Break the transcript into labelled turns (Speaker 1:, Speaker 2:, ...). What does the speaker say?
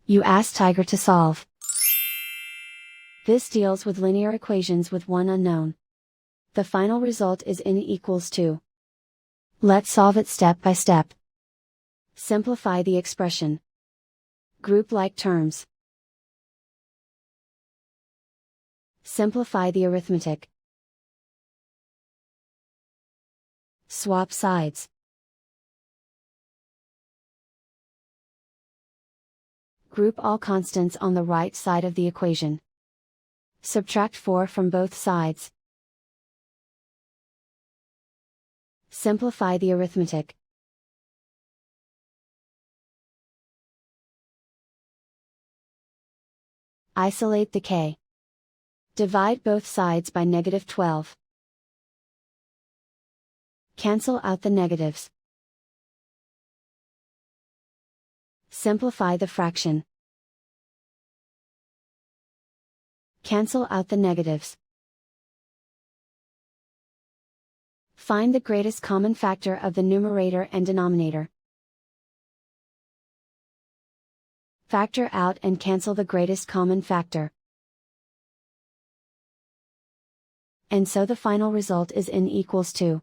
Speaker 1: You ask Tiger to solve. This deals with linear equations with one unknown. The final result is n equals 2. Let's solve it step by step. Simplify the expression. Group like terms. Simplify the arithmetic. Swap sides. Group all constants on the right side of the equation. Subtract 4 from both sides. Simplify the arithmetic. Isolate the k. Divide both sides by -12. Cancel out the negatives. Simplify the fraction. Cancel out the negatives. Find the greatest common factor of the numerator and denominator. Factor out and cancel the greatest common factor. And so the final result is n equals 2.